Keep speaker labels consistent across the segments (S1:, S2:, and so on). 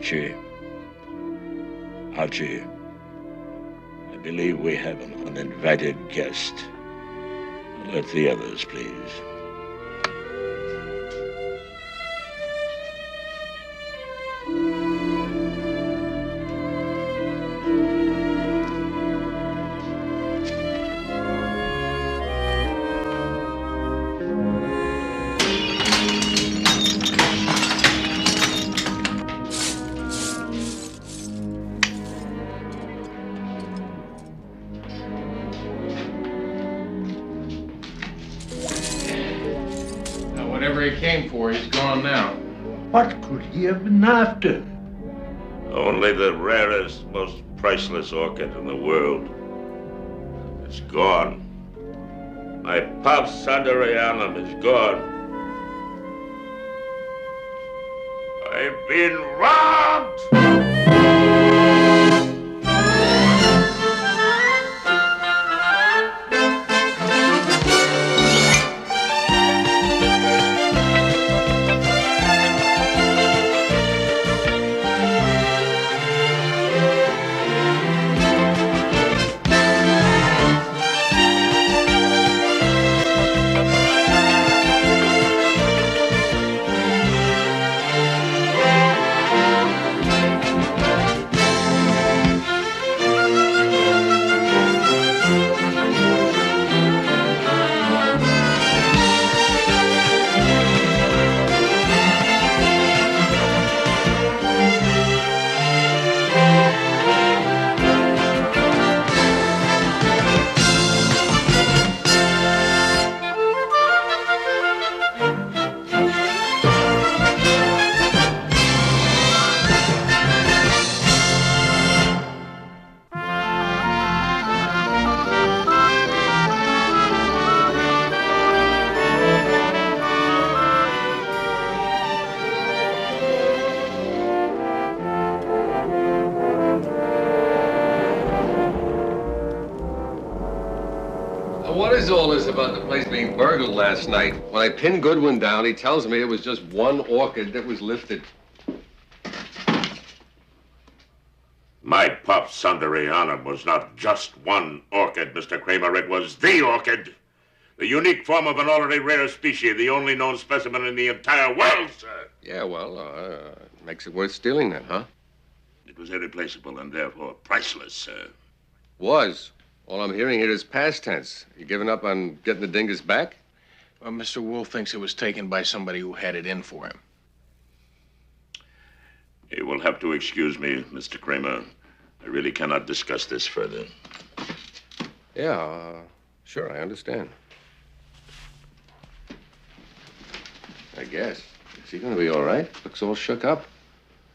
S1: Archie. Archie, I believe we have an uninvited guest. Let the others, please.
S2: Whatever he came for, he's gone now.
S3: What could he have been after?
S1: Only the rarest, most priceless orchid in the world. It's gone. My Pax Sanderianum is gone. I've been robbed!
S2: What is all this about the place being burgled last night? When I pinned Goodwin down, he tells me it was just one orchid that was lifted.
S1: My Pax Sanderianum was not just one orchid, Mr. Kramer. It was the orchid. The unique form of an already rare species, the only known specimen in the entire world, sir.
S2: Yeah, well, makes it worth stealing then, huh?
S1: It was irreplaceable and therefore priceless, sir.
S2: Was. All I'm hearing here is past tense. You giving up on getting the dingus back?
S4: Well, Mr. Wolfe thinks it was taken by somebody who had it in for him.
S1: You will have to excuse me, Mr. Kramer. I really cannot discuss this further.
S2: Yeah, sure, I understand. I guess. Is he going to be all right? Looks all shook up.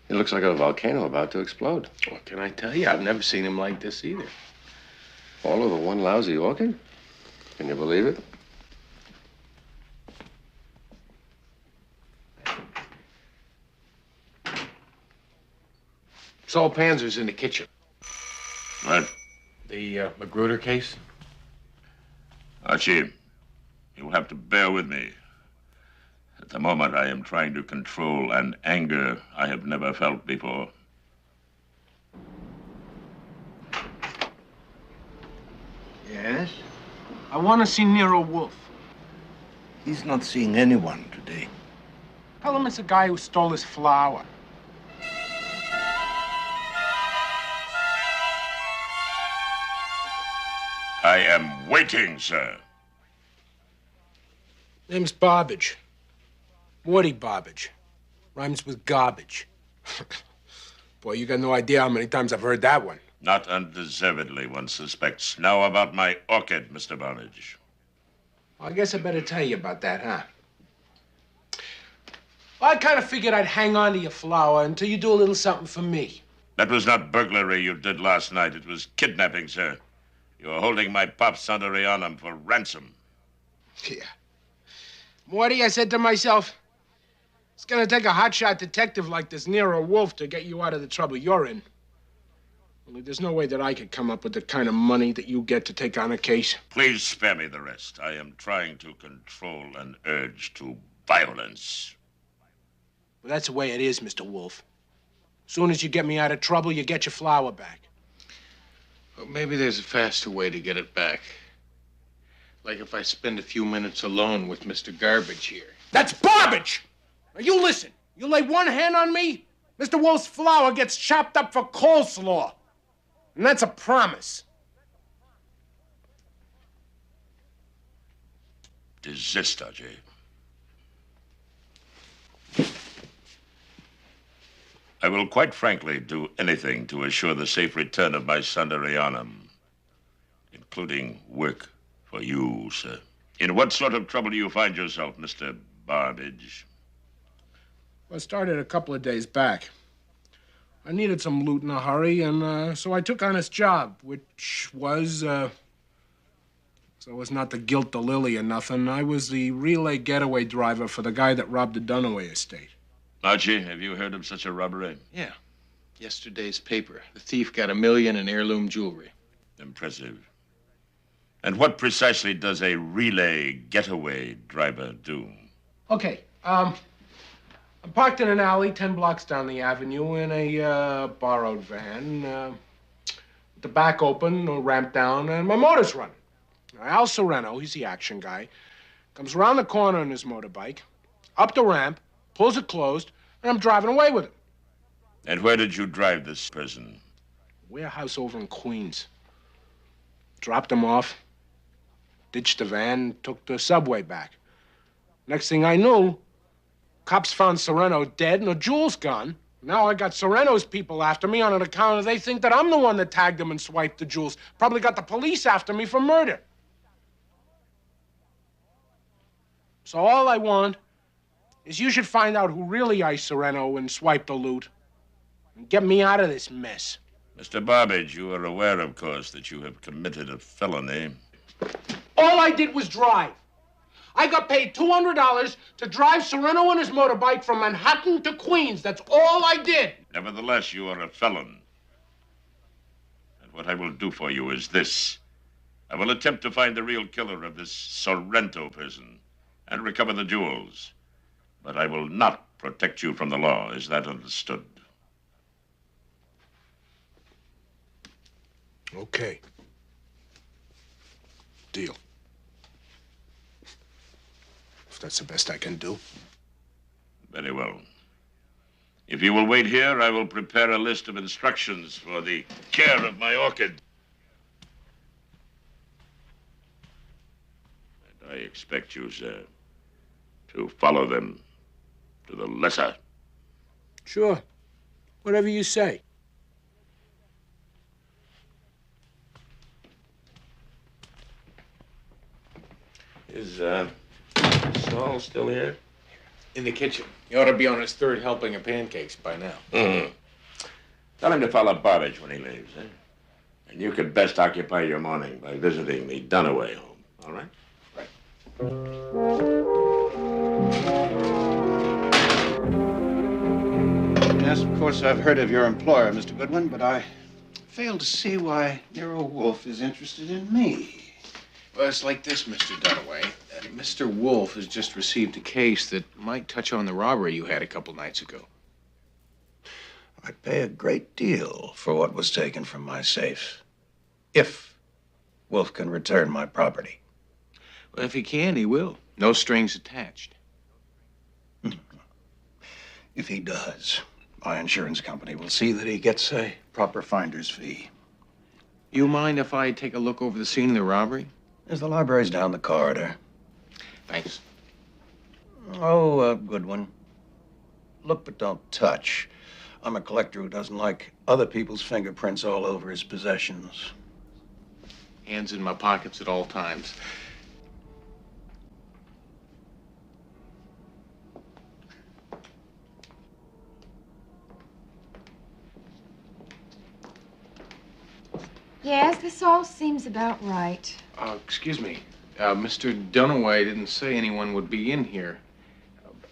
S2: He looks like a volcano about to explode.
S4: What can I tell you? I've never seen him like this either.
S2: All over one lousy orchid? Can you believe it?
S4: Saul Panzer's in the kitchen.
S1: What?
S4: The Magruder case?
S1: Archie, you'll have to bear with me. At the moment, I am trying to control an anger I have never felt before.
S3: Yes?
S4: I want to see Nero Wolfe.
S3: He's not seeing anyone today.
S4: Tell him it's the guy who stole his flower.
S1: I am waiting, sir.
S4: Name's Bobbage. Woody Bobbage. Rhymes with garbage. Boy, you got no idea how many times I've heard that one.
S1: Not undeservedly, one suspects. Now about my orchid, Mr. Barnage.
S4: Well, I guess I better tell you about that, huh? Well, I kind of figured I'd hang on to your flower until you do a little something for me.
S1: That was not burglary you did last night. It was kidnapping, sir. You were holding my Pax Sanderianum for ransom.
S4: Yeah. Morty, I said to myself, it's gonna take a hotshot detective like this Nero Wolfe to get you out of the trouble you're in. Only there's no way that I could come up with the kind of money that you get to take on a case.
S1: Please spare me the rest. I am trying to control an urge to violence.
S4: Well, that's the way it is, Mr. Wolfe. Soon as you get me out of trouble, you get your flour back.
S5: Well, maybe there's a faster way to get it back. Like if I spend a few minutes alone with Mr. Garbage here.
S4: That's garbage! Now, you listen. You lay one hand on me, Mr. Wolfe's flour gets chopped up for coleslaw. And that's a promise.
S1: Desist, Archie. I will quite frankly do anything to assure the safe return of my son Arianum, including work for you, sir. In what sort of trouble do you find yourself, Mr. Barbage?
S4: Well, I started a couple of days back. I needed some loot in a hurry, and so I took on this job, which was, so was not to gilt the lily or nothing. I was the relay getaway driver for the guy that robbed the Dunaway estate.
S1: Archie, have you heard of such a robbery?
S5: Yeah. Yesterday's paper. The thief got $1 million in heirloom jewelry.
S1: Impressive. And what precisely does a relay getaway driver do?
S4: Okay, I'm parked in an alley 10 blocks down the avenue in a borrowed van. With the back open, no ramp down, and my motor's running. Al Sereno, he's the action guy, comes around the corner on his motorbike, up the ramp, pulls it closed, and I'm driving away with him.
S1: And where did you drive this person?
S4: Warehouse over in Queens. Dropped him off, ditched the van, took the subway back. Next thing I knew, cops found Sereno dead and the jewels gone. Now I got Sereno's people after me on an account of they think that I'm the one that tagged them and swiped the jewels. Probably got the police after me for murder. So all I want is you should find out who really iced Sereno and swiped the loot and get me out of this mess.
S1: Mr. Barbage, you are aware, of course, that you have committed a felony.
S4: All I did was drive. I got paid $200 to drive Sereno and his motorbike from Manhattan to Queens. That's all I did.
S1: Nevertheless, you are a felon. And what I will do for you is this. I will attempt to find the real killer of this Sorrento person and recover the jewels. But I will not protect you from the law. Is that understood?
S4: Okay. Deal. If that's the best I can do.
S1: Very well. If you will wait here, I will prepare a list of instructions for the care of my orchid. And I expect you, sir, to follow them to the lesser.
S4: Sure. Whatever you say.
S1: Is Saul still here?
S5: In the kitchen. He ought to be on his third helping of pancakes by now.
S1: Mm-hmm. Tell him to follow Barbage when he leaves, eh? And you could best occupy your morning by visiting the Dunaway home, all right?
S6: Yes, of course, I've heard of your employer, Mr. Goodwin, but I fail to see why Nero Wolfe is interested in me.
S5: Well, it's like this, Mr. Dunaway. Mr. Wolfe has just received a case that might touch on the robbery you had a couple nights ago.
S6: I'd pay a great deal for what was taken from my safe, if Wolfe can return my property.
S5: Well, if he can, he will. No strings attached.
S6: If he does, my insurance company will see that he gets a proper finder's fee.
S5: You mind if I take a look over the scene of the robbery?
S6: There's the library's down the corridor.
S5: Thanks.
S6: Oh, Goodwin. Look but don't touch. I'm a collector who doesn't like other people's fingerprints all over his possessions.
S5: Hands in my pockets at all times.
S7: Yes, this all seems about right.
S5: Excuse me. Mr. Dunaway didn't say anyone would be in here.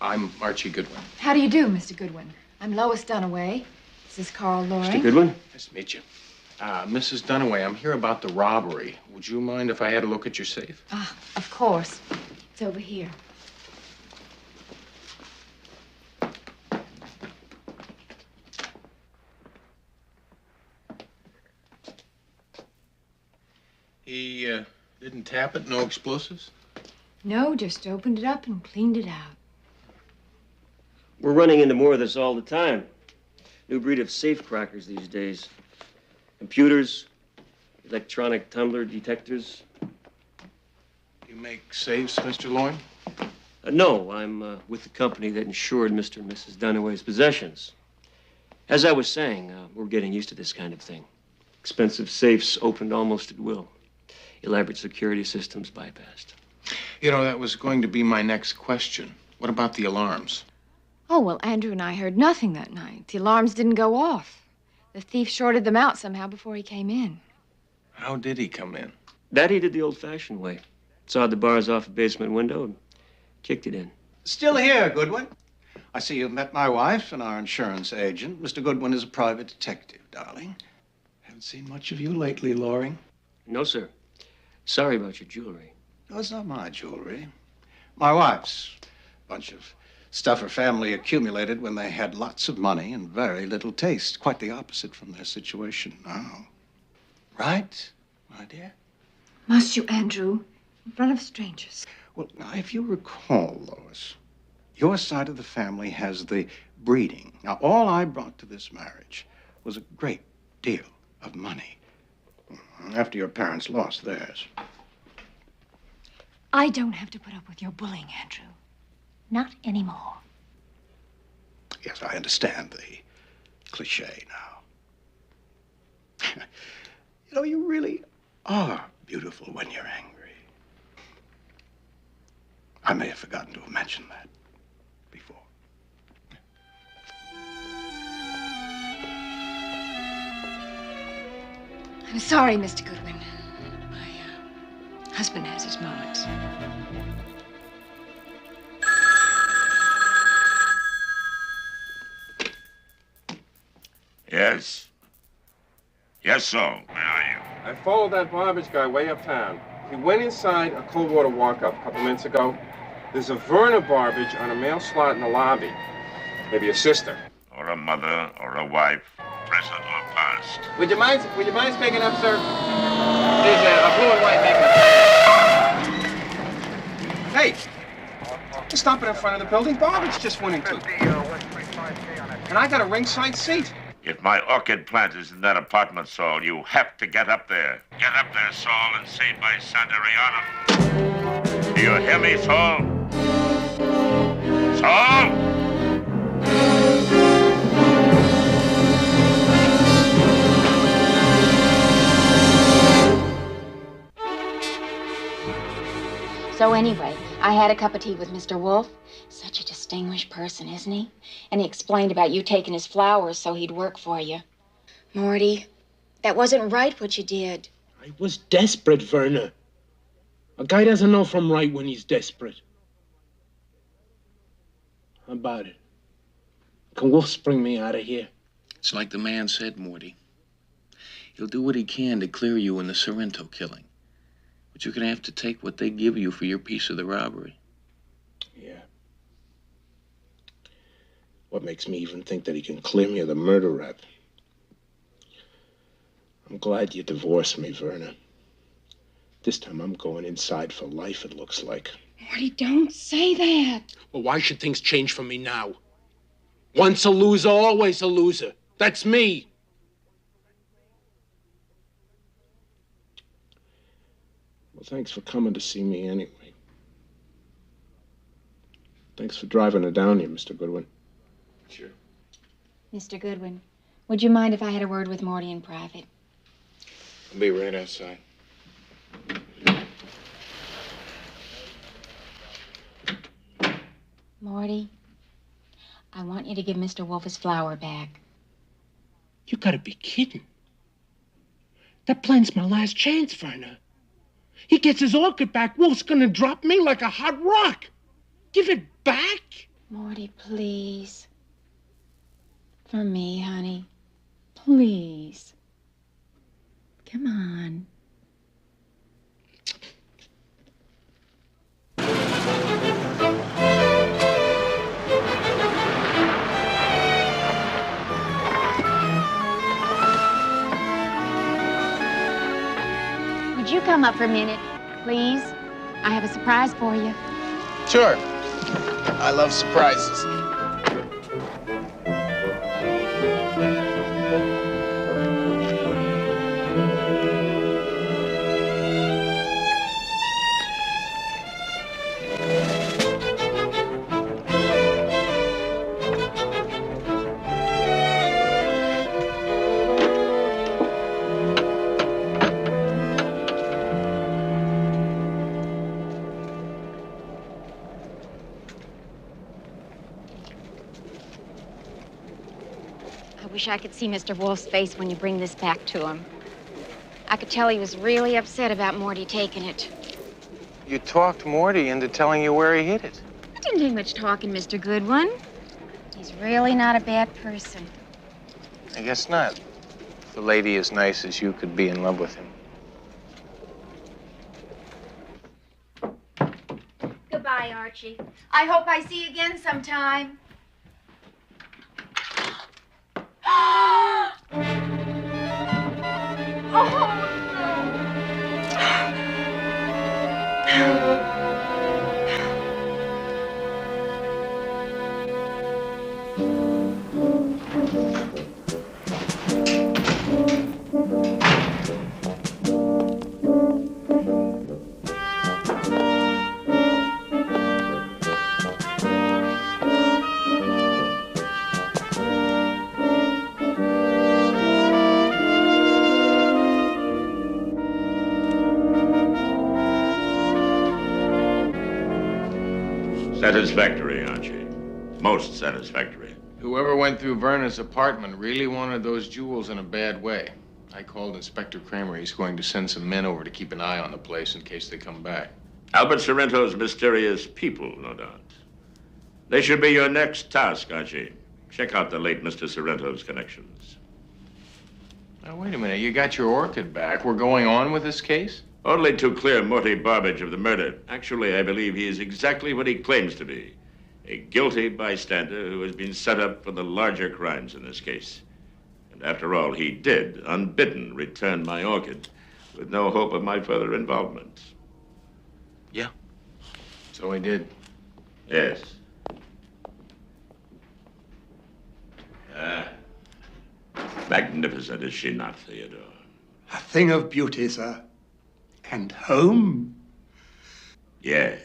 S5: I'm Archie Goodwin.
S7: How do you do, Mr. Goodwin? I'm Lois Dunaway. This is Carl Loring.
S5: Mr. Goodwin? Nice to meet you. Mrs. Dunaway, I'm here about the robbery. Would you mind if I had a look at your safe?
S7: Ah, of course. It's over here.
S5: He didn't tap it? No explosives?
S7: No, just opened it up and cleaned it out.
S8: We're running into more of this all the time. New breed of safe crackers these days. Computers, electronic tumbler detectors.
S5: You make safes, Mr. Loring?
S8: No, I'm with the company that insured Mr. and Mrs. Dunaway's possessions. As I was saying, we're getting used to this kind of thing. Expensive safes opened almost at will. Elaborate security systems bypassed.
S5: You know, that was going to be my next question. What about the alarms?
S7: Oh, well, Andrew and I heard nothing that night. The alarms didn't go off. The thief shorted them out somehow before he came in.
S5: How did he come in?
S8: That he did the old-fashioned way. Sawed the bars off a basement window and kicked it in.
S6: Still here, Goodwin. I see you've met my wife and our insurance agent. Mr. Goodwin is a private detective, darling. Haven't seen much of you lately, Loring.
S8: No, sir. Sorry about your jewelry.
S6: No, it's not my jewelry. My wife's. Bunch of stuff her family accumulated when they had lots of money and very little taste. Quite the opposite from their situation now. Right, my dear?
S7: Must you, Andrew? In front of strangers.
S6: Well, now, if you recall, Lois, your side of the family has the breeding. Now, all I brought to this marriage was a great deal of money after your parents lost theirs.
S7: I don't have to put up with your bullying, Andrew. Not anymore.
S6: Yes, I understand the cliche now. You know, you really are beautiful when you're angry. I may have forgotten to have mentioned that before.
S7: I'm sorry, Mr. Goodwin. My husband has his moments.
S1: Yes? Yes, so. Where are you?
S2: I followed that garbage guy way uptown. He went inside a cold water walk-up a couple minutes ago. There's a Verna Barbage on a mail slot in the lobby. Maybe a sister.
S1: Or a mother, or a wife, present or past.
S2: Would you mind speaking up, sir? There's a blue and white makeup. Hey! Just stopping in front of the building. Barbage just went into. And I got a ringside seat.
S1: If my orchid plant is in that apartment, Saul, you have to get up there. Get up there, Saul, and say my Sanderianum. Do you hear me, Saul? Saul?
S9: So anyway, I had a cup of tea with Mr. Wolfe. Such a distinguished person, isn't he? And he explained about you taking his flowers so he'd work for you. Morty, that wasn't right what you did.
S4: I was desperate, Verna. A guy doesn't know from right when he's desperate. How about it? Can Wolf spring me out of here?
S5: It's like the man said, Morty. He'll do what he can to clear you in the Sorrento killing. But you're going to have to take what they give you for your piece of the robbery.
S4: Yeah. What makes me even think that he can clear me of the murder rap? I'm glad you divorced me, Verna. This time I'm going inside for life, it looks like.
S9: Morty, don't say that.
S4: Well, why should things change for me now? Once a loser, always a loser. That's me. Well, thanks for coming to see me anyway. Thanks for driving her down here, Mr. Goodwin.
S5: Sure.
S9: Mr. Goodwin, would you mind if I had a word with Morty in private?
S5: I'll be right outside.
S9: Morty, I want you to give Mr. Wolfe his flower back.
S4: You gotta be kidding. That plan's my last chance, Verna. He gets his orchid back, Wolf's gonna drop me like a hot rock. Give it back?
S9: Morty, please. For me, honey. Please. Come on. Would you come up for a minute, please? I have a surprise for you.
S4: Sure. I love surprises.
S9: I wish I could see Mr. Wolfe's face when you bring this back to him. I could tell he was really upset about Morty taking it.
S4: You talked Morty into telling you where he hid it.
S9: I didn't do much talking, Mr. Goodwin. He's really not a bad person.
S4: I guess not. If the lady as nice as you could be in love with him.
S9: Goodbye, Archie. I hope I see you again sometime.
S1: Satisfactory, Archie. Most satisfactory.
S4: Whoever went through Verna's apartment really wanted those jewels in a bad way. I called Inspector Kramer. He's going to send some men over to keep an eye on the place in case they come back.
S1: Albert Sorrento's mysterious people, no doubt. They should be your next task, Archie. Check out the late Mr. Sorrento's connections.
S4: Now, wait a minute. You got your orchid back. We're going on with this case?
S1: Only to clear Morty Barbage of the murder. Actually, I believe he is exactly what he claims to be. A guilty bystander who has been set up for the larger crimes in this case. And after all, he did, unbidden, return my orchid with no hope of my further involvement.
S4: Yeah. So he did.
S1: Yes. Magnificent, is she not, Theodore?
S3: A thing of beauty, sir. And home?
S1: Yes.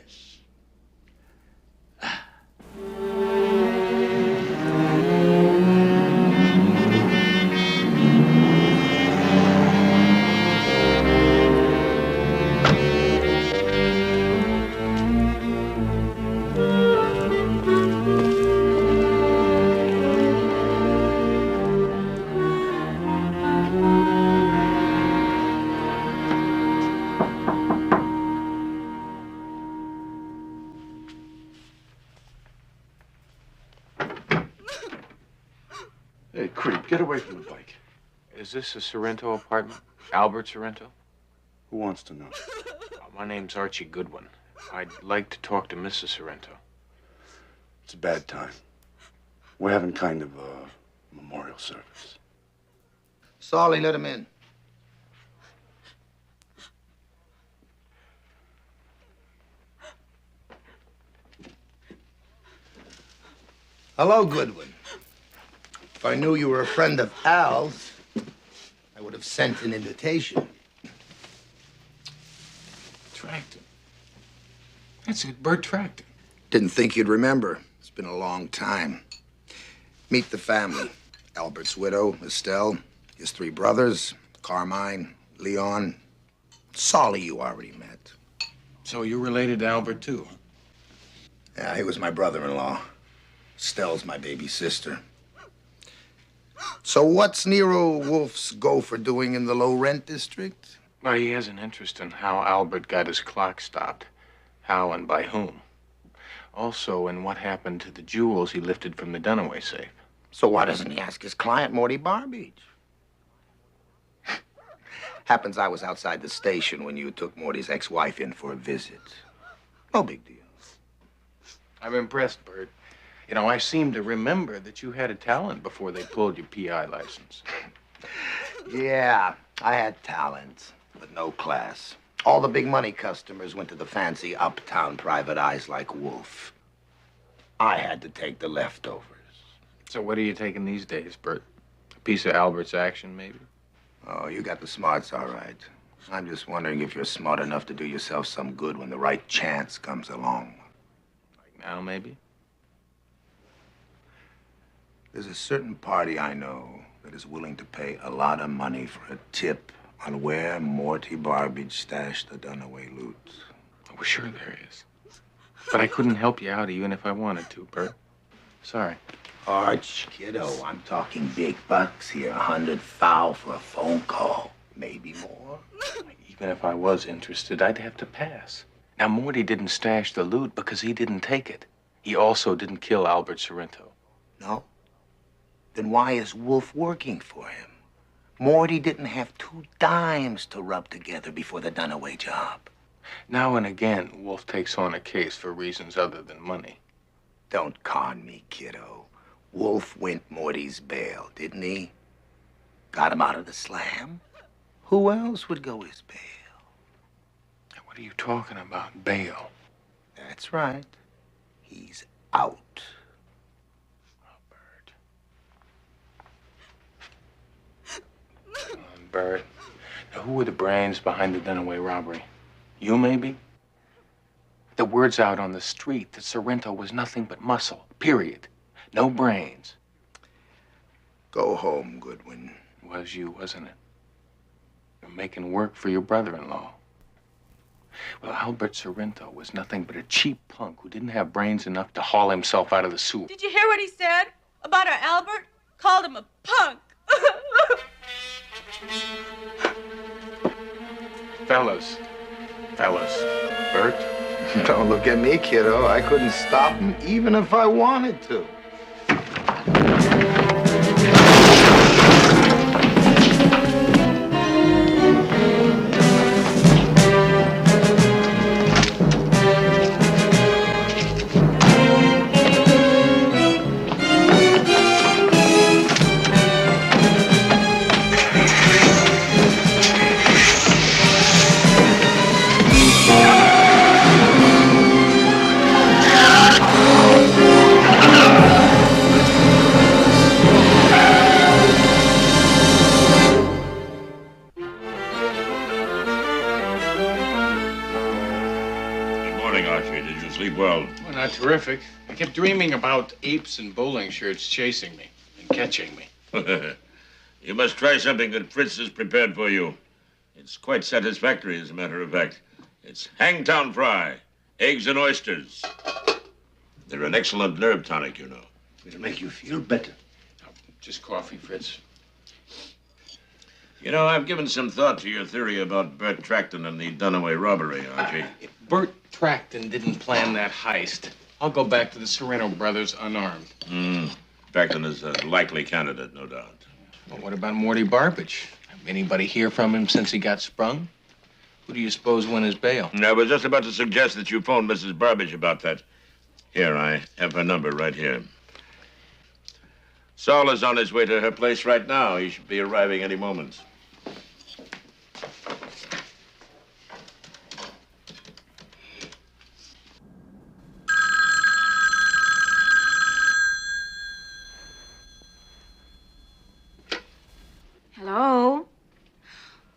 S6: Hey, creep, get away from the bike.
S4: Is this a Sorrento apartment? Albert Sorrento?
S6: Who wants to know?
S4: My name's Archie Goodwin. I'd like to talk to Mrs. Sorrento.
S6: It's a bad time. We're having kind of a memorial service.
S3: Solly, let him in. Hello, Goodwin. If I knew you were a friend of Al's, I would have sent an invitation.
S4: Tracton. That's it, Bert Tracton.
S3: Didn't think you'd remember. It's been a long time. Meet the family. Albert's widow, Estelle, his three brothers, Carmine, Leon. Solly you already met.
S4: So you're related to Albert, too?
S3: Yeah, he was my brother-in-law. Estelle's my baby sister. So what's Nero Wolfe's gopher doing in the low-rent district?
S4: Well, he has an interest in how Albert got his clock stopped. How and by whom. Also in what happened to the jewels he lifted from the Dunaway safe.
S3: So why doesn't he ask his client, Morty Barbage? Happens I was outside the station when you took Morty's ex-wife in for a visit. No big deal.
S4: I'm impressed, Bert. You know, I seem to remember that you had a talent before they pulled your PI license.
S3: Yeah, I had talent. but no class. All the big money customers went to the fancy uptown private eyes like Wolfe. I had to take the leftovers.
S10: So what are you taking these days, Bert? A piece of Albert's action, maybe?
S3: Oh, you got the smarts, all right. I'm just wondering if you're smart enough to do yourself some good when the right chance comes along.
S10: Like now, maybe?
S3: There's a certain party I know that is willing to pay a lot of money for a tip on where Morty Barbage stashed the Dunaway loot.
S10: Oh, sure there is. But I couldn't help you out even if I wanted to, Bert. Sorry.
S3: Arch, kiddo, I'm talking big bucks here. 100 foul for a phone call. Maybe more.
S10: Even if I was interested, I'd have to pass. Now, Morty didn't stash the loot because he didn't take it. He also didn't kill Albert Sorrento.
S3: No? Then why is Wolfe working for him? Morty didn't have 2 dimes to rub together before the Dunaway job.
S10: Now and again, Wolfe takes on a case for reasons other than money.
S3: Don't con me, kiddo. Wolfe went Morty's bail, didn't he? Got him out of the slam? Who else would go his bail?
S10: What are you talking about, bail?
S3: That's right. He's out.
S10: Come on, Bert. Now, who were the brains behind the Dunaway robbery? You, maybe? The word's out on the street that Sorrento was nothing but muscle, period. No brains.
S3: Go home, Goodwin.
S10: Was you, wasn't it? You're making work for your brother-in-law. Well, Albert Sorrento was nothing but a cheap punk who didn't have brains enough to haul himself out of the sewer.
S11: Did you hear what he said about our Albert? Called him a punk.
S10: Fellas. Bert?
S3: Don't look at me, kiddo. I couldn't stop him even if I wanted to.
S1: Well,
S10: Not terrific. I kept dreaming about apes in bowling shirts chasing me and catching me.
S1: you must try something that Fritz has prepared for you. It's quite satisfactory, as a matter of fact. It's Hangtown fry, eggs and oysters. They're an excellent nerve tonic, you know.
S6: It'll make you feel better.
S10: Oh, just coffee, Fritz.
S1: You know, I've given some thought to your theory about Bert Tracton and the Dunaway robbery, Archie.
S10: If Bert Tracton didn't plan that heist, I'll go back to the Sorrento brothers unarmed.
S1: Tracton is a likely candidate, no doubt.
S10: Well, what about Morty Barbage? Anybody hear from him since he got sprung? Who do you suppose won his bail?
S1: I was just about to suggest that you phone Mrs. Barbage about that. Here, I have her number right here. Saul is on his way to her place right now. He should be arriving any moment.
S9: Hello?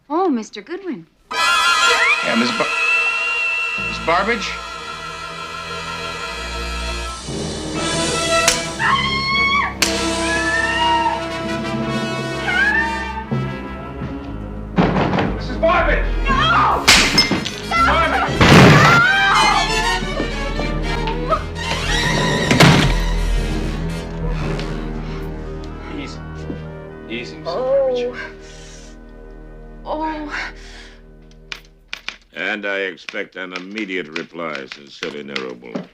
S9: Oh, Mr. Goodwin.
S10: Yeah, Miss Barbage? Mrs. Barbage! No! Barbage! Easy, Mrs. Barbage.
S9: Oh.
S1: And I expect an immediate reply, sincerely, Nero Wolfe.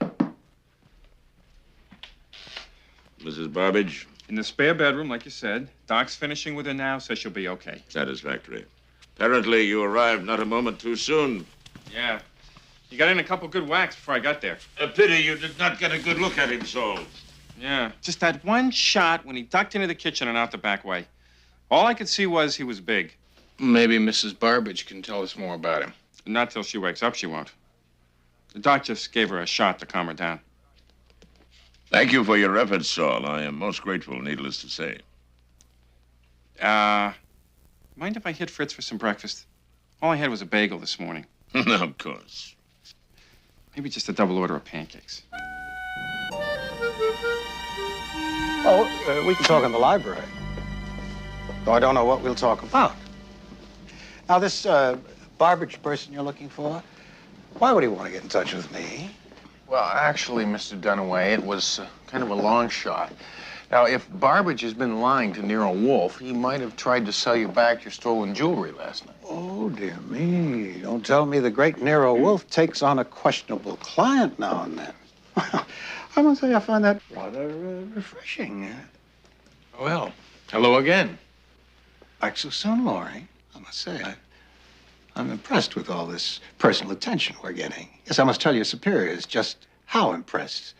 S1: Mrs. Barbage?
S2: In the spare bedroom, like you said. Doc's finishing with her now, says she'll be okay.
S1: Satisfactory. Apparently, you arrived not a moment too soon.
S2: Yeah. He got in a couple good whacks before I got there.
S1: A pity you did not get a good look at him, Saul.
S2: Yeah. Just that one shot when he ducked into the kitchen and out the back way. All I could see was he was big.
S10: Maybe Mrs. Barbage can tell us more about him.
S2: Not till she wakes up, she won't. The doc just gave her a shot to calm her down.
S1: Thank you for your efforts, Saul. I am most grateful, needless to say.
S2: Mind if I hit Fritz for some breakfast? All I had was a bagel this morning.
S1: Of course.
S2: Maybe just a double order of pancakes.
S6: Oh, we can talk in the library. Though I don't know what we'll talk about. Now, this Barbage person you're looking for, why would he want to get in touch with me?
S10: Well, actually, Mr. Dunaway, it was kind of a long shot. Now, if Barbage has been lying to Nero Wolfe, he might have tried to sell you back your stolen jewelry last night.
S6: Oh, dear me. Don't tell me the great Nero Wolfe takes on a questionable client now and then. I must say I find that rather refreshing.
S10: Well, hello again.
S6: Back so soon, Laurie. I must say, I'm impressed with all this personal attention we're getting. Yes, I must tell your superiors just how impressed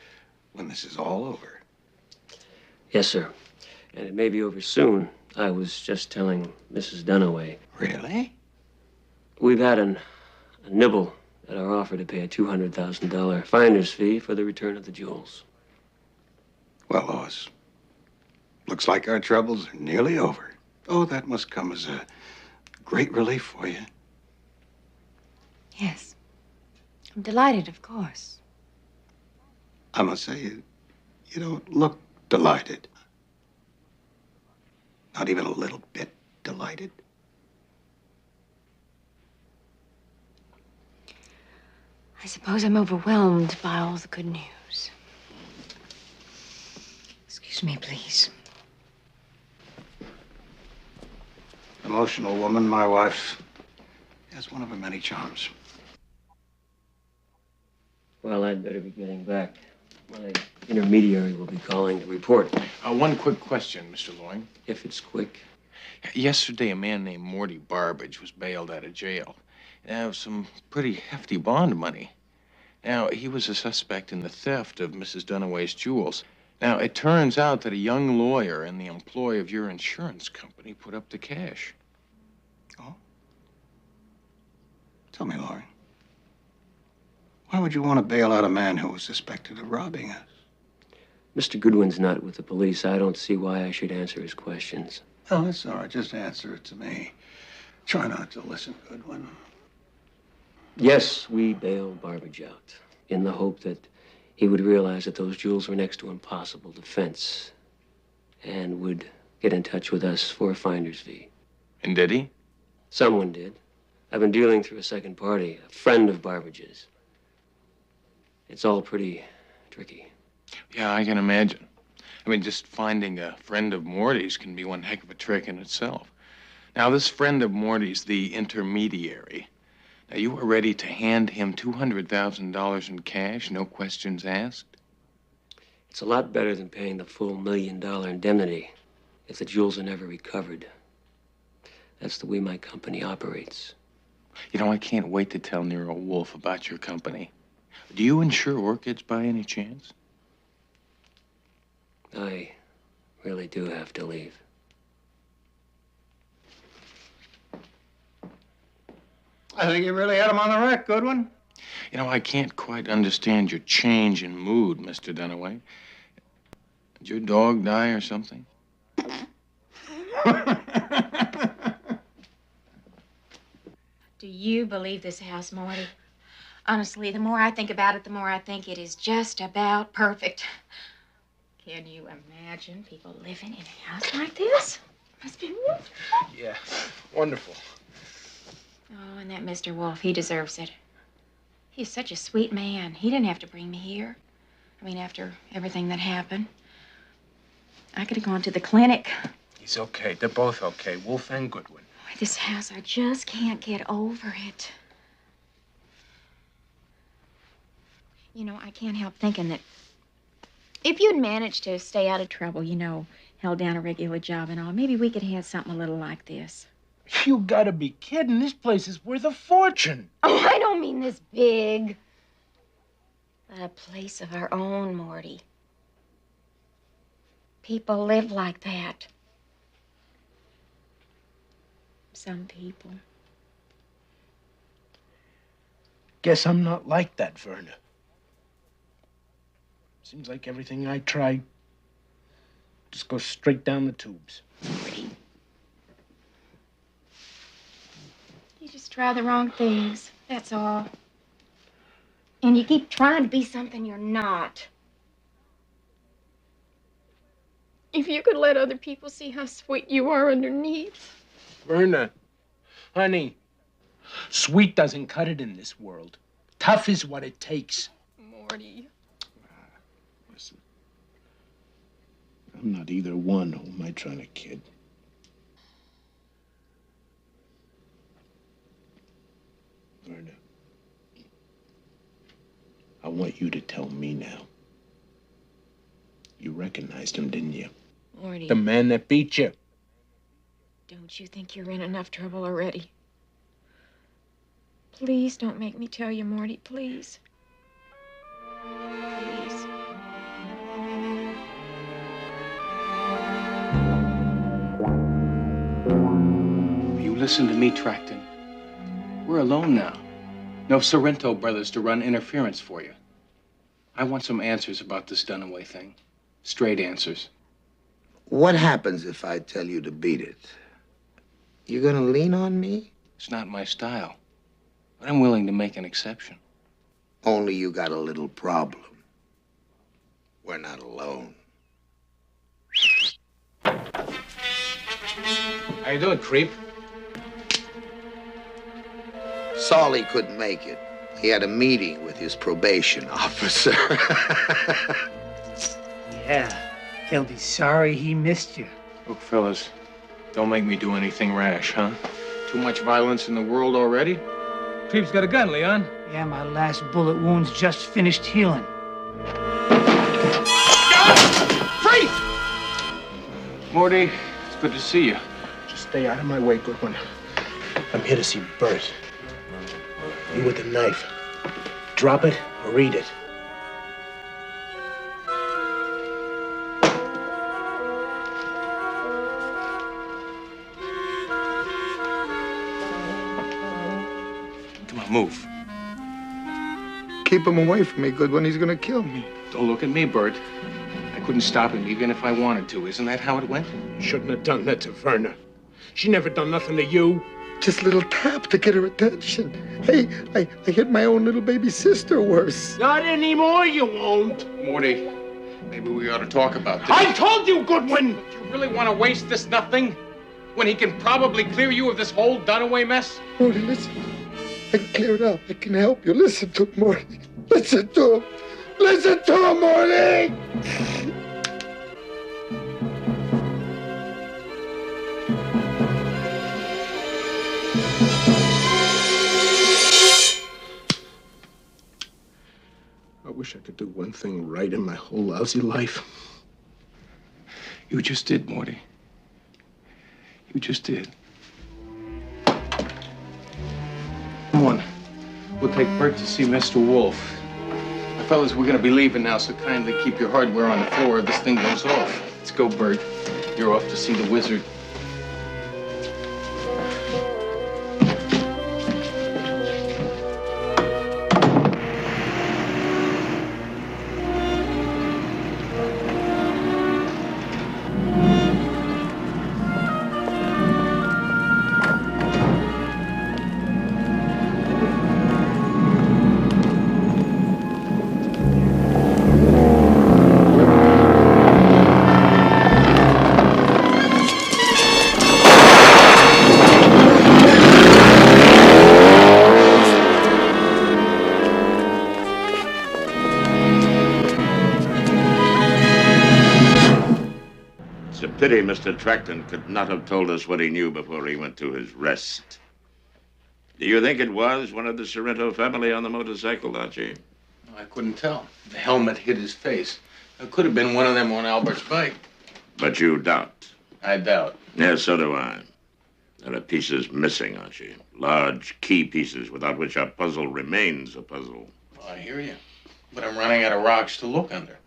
S6: when this is all over.
S8: Yes, sir. And it may be over soon. I was just telling Mrs. Dunaway.
S6: Really?
S8: We've had a nibble at our offer to pay a $200,000 finder's fee for the return of the jewels.
S6: Well, Lois, looks like our troubles are nearly over. Oh, that must come as a great relief for you.
S7: Yes. I'm delighted, of course.
S6: I must say, you don't look delighted. Not even a little bit delighted.
S7: I suppose I'm overwhelmed by all the good news. Excuse me, please.
S6: Emotional woman, my wife, has one of her many charms.
S8: Well, I'd better be getting back. My intermediary will be calling to report.
S10: One quick question, Mr. Loring.
S8: If it's quick.
S10: Yesterday, a man named Morty Barbage was bailed out of jail. Some pretty hefty bond money. Now, he was a suspect in the theft of Mrs. Dunaway's jewels. Now, it turns out that a young lawyer in the employ of your insurance company put up the cash.
S6: Oh? Tell me, Laurie. Why would you want to bail out a man who was suspected of robbing us?
S8: Mr. Goodwin's not with the police. I don't see why I should answer his questions.
S6: Oh, that's all right. Just answer it to me. Try not to listen, Goodwin.
S8: Yes, we bailed Barbage out in the hope that he would realize that those jewels were next to impossible defense and would get in touch with us for a finder's fee.
S10: And did he?
S8: Someone did. I've been dealing through a second party, a friend of Barbage's. It's all pretty tricky.
S10: Yeah, I can imagine. I mean, just finding a friend of Morty's can be one heck of a trick in itself. Now, this friend of Morty's the intermediary. Now, you were ready to hand him $200,000 in cash, no questions asked?
S8: It's a lot better than paying the full $1 million indemnity if the jewels are never recovered. That's the way my company operates.
S10: You know, I can't wait to tell Nero Wolfe about your company. Do you insure orchids by any chance?
S8: I really do have to leave.
S6: I think you really had him on the rack, Goodwin.
S10: You know, I can't quite understand your change in mood, Mr. Dunaway. Did your dog die or something?
S9: Do you believe this house, Morty? Honestly, the more I think about it, the more I think it is just about perfect. Can you imagine people living in a house like this? Must be wonderful.
S4: Yeah, wonderful.
S9: Oh, and that Mr. Wolfe, he deserves it. He's such a sweet man. He didn't have to bring me here. I mean, after everything that happened. I could have gone to the clinic.
S4: He's okay. They're both okay, Wolfe and Goodwin.
S9: This house, I just can't get over it. You know, I can't help thinking that if you'd managed to stay out of trouble, you know, held down a regular job and all, maybe we could have something a little like this.
S4: You gotta be kidding. This place is worth a fortune.
S9: Oh, I don't mean this big. But a place of our own, Morty. People live like that. Some people.
S4: Guess I'm not like that, Verna. Seems like everything I try just goes straight down the tubes.
S9: You just try the wrong things, that's all. And you keep trying to be something you're not. If you could let other people see how sweet you are underneath.
S4: Verna, honey, sweet doesn't cut it in this world. Tough is what it takes.
S9: Morty.
S4: Listen, I'm not either one. Who am I trying to kid? Verna, I want you to tell me now. You recognized him, didn't you?
S9: Morty.
S4: The man that beat you.
S9: Don't you think you're in enough trouble already? Please don't make me tell you, Morty, please. Please.
S10: You listen to me, Tracton. We're alone now. No Sorrento brothers to run interference for you. I want some answers about this Dunaway thing. Straight answers.
S3: What happens if I tell you to beat it? You gonna lean on me?
S10: It's not my style, but I'm willing to make an exception.
S3: Only you got a little problem. We're not alone.
S10: How you doing, creep?
S3: Solly couldn't make it. He had a meeting with his probation officer.
S12: Yeah, he'll be sorry he missed you.
S10: Look, fellas, don't make me do anything rash, huh? Too much violence in the world already?
S4: Creep's got a gun, Leon.
S12: Yeah, my last bullet wound's just finished healing.
S4: Free!
S10: Morty, it's good to see you.
S4: Just stay out of my way, Goodwin. I'm here to see Bert. You with the knife. Drop it or eat it.
S10: Come on, move.
S3: Keep him away from me, Goodwin. He's gonna kill me.
S10: Don't look at me, Bert. I couldn't stop him even if I wanted to. Isn't that how it went?
S4: Shouldn't have done that to Verna. She never done nothing to you.
S3: Just a little tap to get her attention. Hey, I hit my own little baby sister worse.
S4: Not anymore, you won't.
S10: Morty, maybe we ought to talk about this.
S4: I told you, Goodwin!
S10: Do you really want to waste this nothing when he can probably clear you of this whole Dunaway mess?
S3: Morty, listen. I can clear it up. I can help you. Listen to him, Morty. Listen to him. Listen to him, Morty!
S4: I wish I could do one thing right in my whole lousy life.
S10: You just did, Morty. You just did. Come on. We'll take Bert to see Mr. Wolfe. Now, fellas, we're gonna be leaving now, so kindly keep your hardware on the floor or this thing goes off. Let's go, Bert. You're off to see the wizard.
S1: Pity Mr. Tracton could not have told us what he knew before he went to his rest. Do you think it was one of the Sorrento family on the motorcycle, Archie?
S10: I couldn't tell. The helmet hid his face. It could have been one of them on Albert's bike.
S1: But you doubt?
S10: I doubt.
S1: Yes, so do I. There are pieces missing, Archie. Large key pieces without which our puzzle remains a puzzle.
S10: Well, I hear you. But I'm running out of rocks to look under.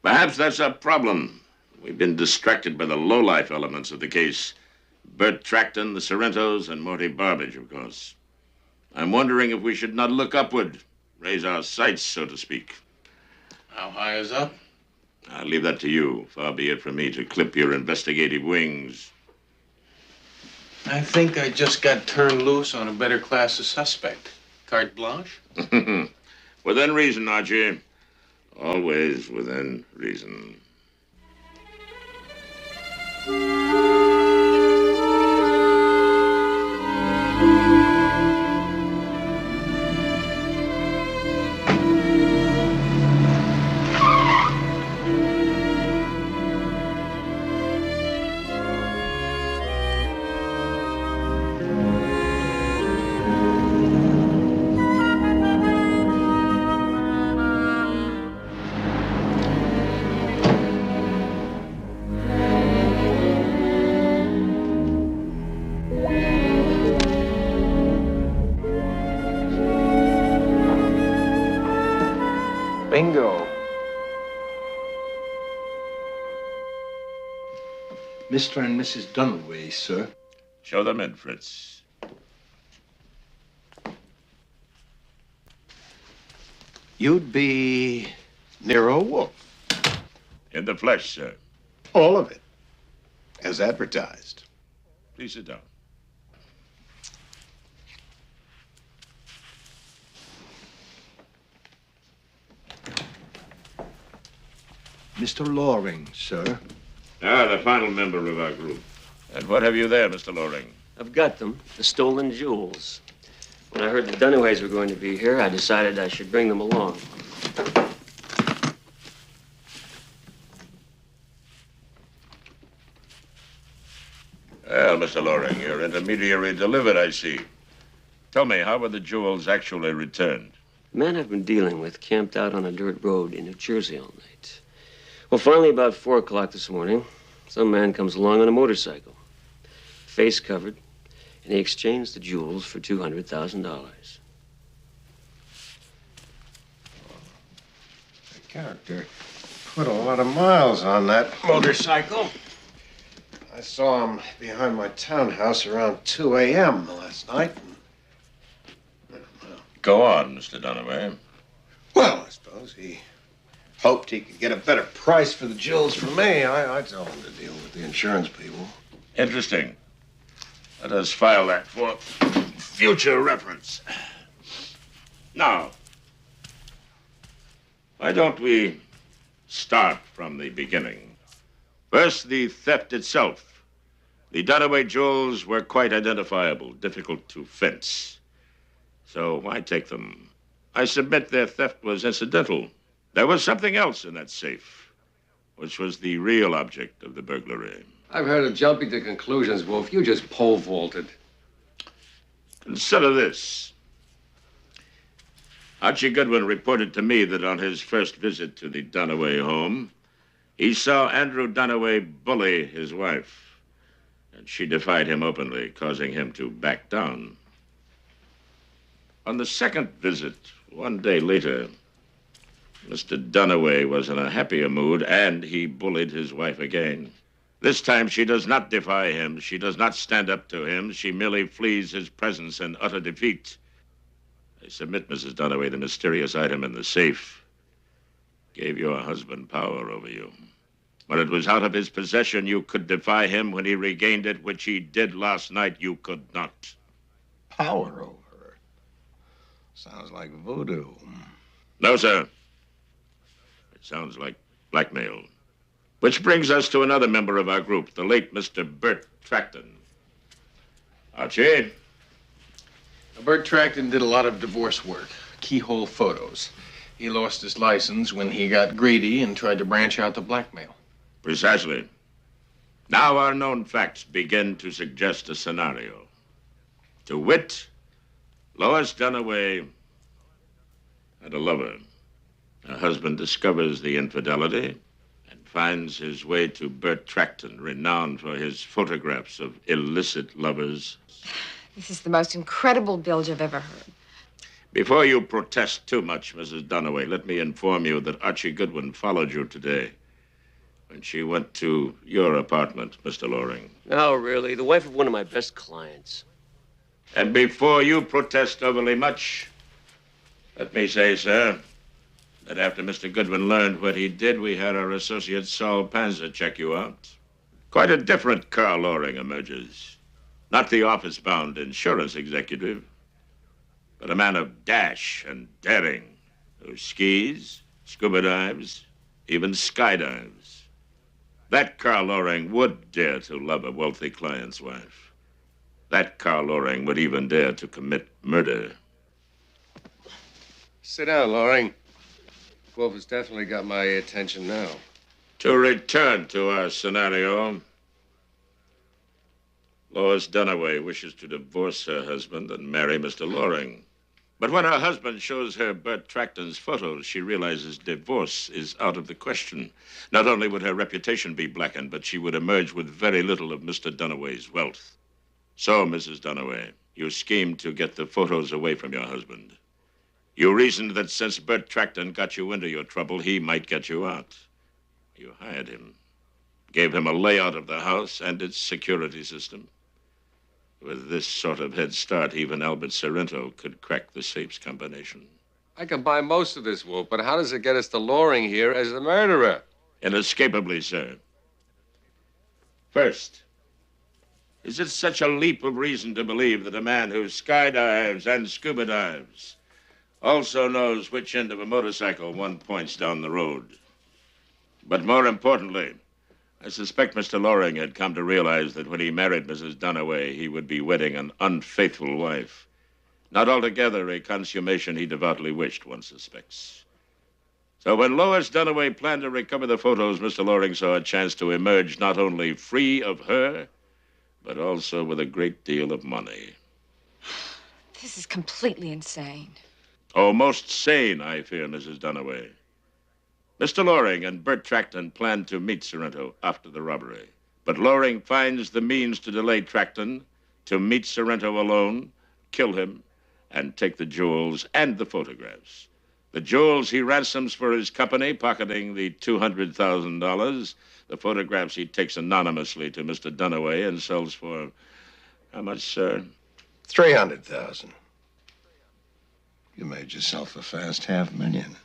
S1: Perhaps that's a problem. We've been distracted by the low-life elements of the case. Bert Tracton, the Sorrentos, and Morty Barbage, of course. I'm wondering if we should not look upward, raise our sights, so to speak.
S5: How high is up?
S1: I'll leave that to you. Far be it from me to clip your investigative wings.
S5: I think I just got turned loose on a better class of suspect. Carte blanche?
S1: Within reason, Archie. Always within reason.
S6: Bingo. Mr. and Mrs. Dunaway, sir.
S1: Show them in, Fritz.
S6: You'd be Nero Wolfe.
S1: In the flesh, sir.
S6: All of it. As advertised.
S1: Please sit down.
S6: Mr. Loring, sir.
S1: Ah, the final member of our group. And what have you there, Mr. Loring?
S8: I've got them, the stolen jewels. When I heard the Dunaways were going to be here, I decided I should bring them along.
S1: Well, Mr. Loring, your intermediary delivered, I see. Tell me, how were the jewels actually returned?
S8: The man I've been dealing with camped out on a dirt road in New Jersey all night. Well, finally, about 4 o'clock this morning, some man comes along on a motorcycle, face covered, and he exchanged the jewels for $200,000.
S6: The character put a lot of miles on that motorcycle. I saw him behind my townhouse around 2 a.m. last night.
S1: Go on, Mr. Dunaway.
S6: Well, I suppose he hoped he could get a better price for the jewels from me. I told him to deal with the insurance people.
S1: Interesting. Let us file that for future reference. Now, why don't we start from the beginning? First, the theft itself. The Dunaway jewels were quite identifiable, difficult to fence. So why take them? I submit their theft was incidental. There was something else in that safe, which was the real object of the burglary.
S13: I've heard of jumping to conclusions, Wolf. You just pole vaulted.
S1: Consider this. Archie Goodwin reported to me that on his first visit to the Dunaway home, he saw Andrew Dunaway bully his wife, and she defied him openly, causing him to back down. On the second visit, 1 day later, Mr. Dunaway was in a happier mood, and he bullied his wife again. This time, she does not defy him. She does not stand up to him. She merely flees his presence in utter defeat. I submit, Mrs. Dunaway, the mysterious item in the safe gave your husband power over you. When it was out of his possession, you could defy him. When he regained it, which he did last night, you could not.
S6: Power over her? Sounds like voodoo.
S1: No, sir. It sounds like blackmail. Which brings us to another member of our group, the late Mr. Bert Tracton. Archie?
S5: Bert Tracton did a lot of divorce work, keyhole photos. He lost his license when he got greedy and tried to branch out to blackmail.
S1: Precisely. Now our known facts begin to suggest a scenario. To wit, Lois Dunaway had a lover. Her husband discovers the infidelity and finds his way to Bert Tracton, renowned for his photographs of illicit lovers.
S7: This is the most incredible bilge I've ever heard.
S1: Before you protest too much, Mrs. Dunaway, let me inform you that Archie Goodwin followed you today. When she went to your apartment, Mr. Loring.
S8: No, really. The wife of one of my best clients.
S1: And before you protest overly much, let me say, sir, that after Mr. Goodwin learned what he did, we had our associate Saul Panzer check you out. Quite a different Carl Loring emerges. Not the office-bound insurance executive, but a man of dash and daring who skis, scuba dives, even skydives. That Carl Loring would dare to love a wealthy client's wife. That Carl Loring would even dare to commit murder.
S13: Sit down, Loring. Wolfe has definitely got my attention now.
S1: To return to our scenario, Lois Dunaway wishes to divorce her husband and marry Mr. Loring. But when her husband shows her Bert Trachten's photos, she realizes divorce is out of the question. Not only would her reputation be blackened, but she would emerge with very little of Mr. Dunaway's wealth. So, Mrs. Dunaway, you schemed to get the photos away from your husband. You reasoned that since Bert Trachten got you into your trouble, he might get you out. You hired him, gave him a layout of the house and its security system. With this sort of head start, even Albert Sorrento could crack the safe's combination.
S13: I can buy most of this, Wolfe, but how does it get us to Loring here as the murderer?
S1: Inescapably, sir. First, is it such a leap of reason to believe that a man who skydives and scuba dives also knows which end of a motorcycle one points down the road? But more importantly, I suspect Mr. Loring had come to realize that when he married Mrs. Dunaway, he would be wedding an unfaithful wife. Not altogether a consummation he devoutly wished, one suspects. So when Lois Dunaway planned to recover the photos, Mr. Loring saw a chance to emerge not only free of her, but also with a great deal of money.
S7: This is completely insane.
S1: Oh, most sane, I fear, Mrs. Dunaway. Mr. Loring and Bert Trachten planned to meet Sorrento after the robbery. But Loring finds the means to delay Trachten, to meet Sorrento alone, kill him, and take the jewels and the photographs. The jewels he ransoms for his company, pocketing the $200,000. The photographs he takes anonymously to Mr. Dunaway and sells for, how much, sir?
S6: $300,000. You made yourself a fast $500,000.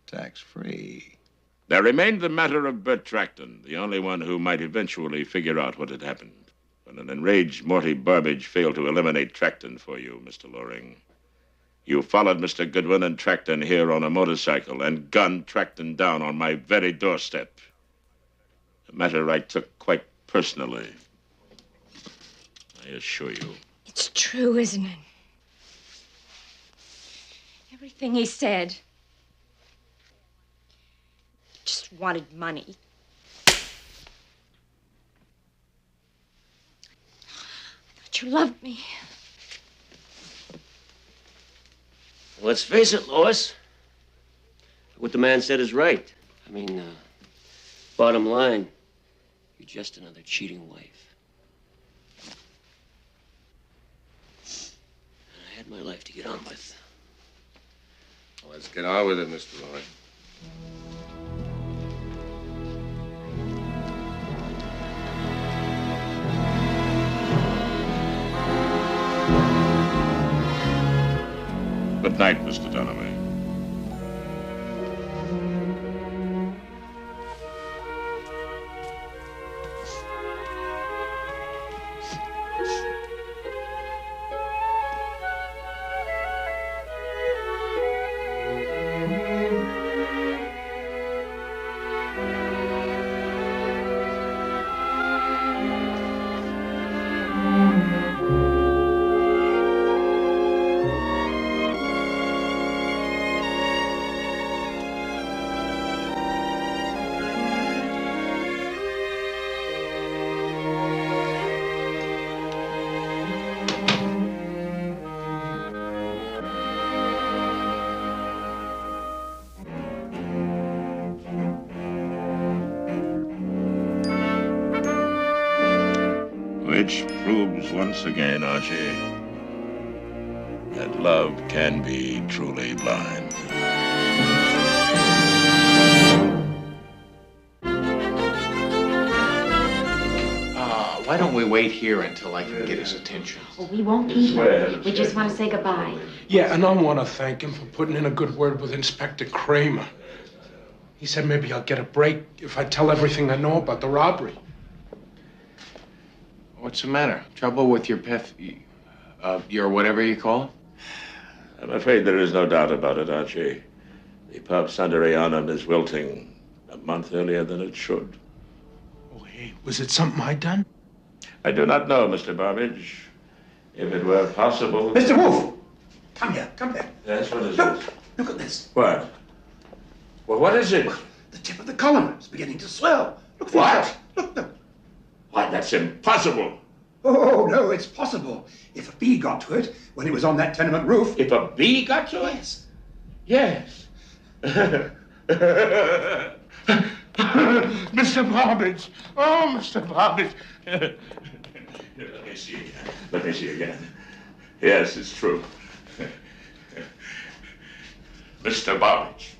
S6: Tax-free.
S1: There remained the matter of Bert Trachten, the only one who might eventually figure out what had happened. When an enraged Morty Burbage failed to eliminate Trachten for you, Mr. Loring, you followed Mr. Goodwin and Trachten here on a motorcycle and gunned Trachten down on my very doorstep. A matter I took quite personally, I assure you.
S7: It's true, isn't it? Everything he said. Just wanted money. I thought you loved me.
S8: Let's face it, Lois. What the man said is right. I mean, bottom line, you're just another cheating wife. And I had my life to get on with.
S13: Well, let's get on with it, Mr. Loring.
S1: Good night, Mr. Dunaway. Which proves once again, Archie, that love can be truly blind.
S5: Why don't we wait here until I can get his attention?
S9: Well, we won't keep him. We just want to say goodbye.
S4: Yeah, and I want to thank him for putting in a good word with Inspector Kramer. He said maybe I'll get a break if I tell everything I know about the robbery.
S5: What's the matter? Trouble with your your whatever you call it?
S1: I'm afraid there is no doubt about it, Archie. The pub Sanderianum is wilting a month earlier than it should.
S4: Oh, hey, was it something I done?
S1: I do not know, Mr. Burbage. If it were possible...
S3: Mr. Wolfe! Come here, come here.
S1: Yes, what is
S3: Look,
S1: this?
S3: look at this.
S1: What? Well, what is it?
S3: The tip of the column is beginning to swell. Look for
S1: What?
S3: yourself. Look, look.
S1: Why, that's impossible.
S3: Oh, no, it's possible. If a bee got to it when it was on that tenement roof.
S1: If a bee got to it?
S3: Yes.
S1: Yes.
S4: Mr. Burbage! Oh, Mr. Burbage!
S1: Let me see again. Let me see again. Yes, it's true. Mr. Burbage,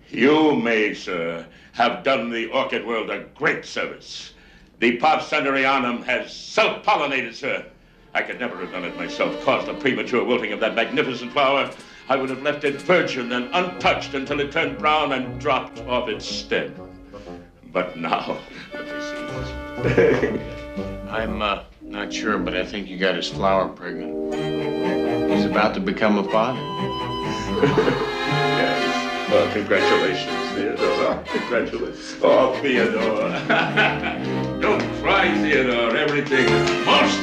S1: you may, sir, have done the orchid world a great service. The Pop Sanderianum has self-pollinated, sir. I could never have done it myself, caused the premature wilting of that magnificent flower. I would have left it virgin and untouched until it turned brown and dropped off its stem. But now, let me see.
S5: I'm not sure, but I think you got his flower pregnant. He's about to become a father.
S1: Yes. Well, congratulations, Theodore. Congratulations. Oh, Theodore. Don't cry, Theodore. Everything is most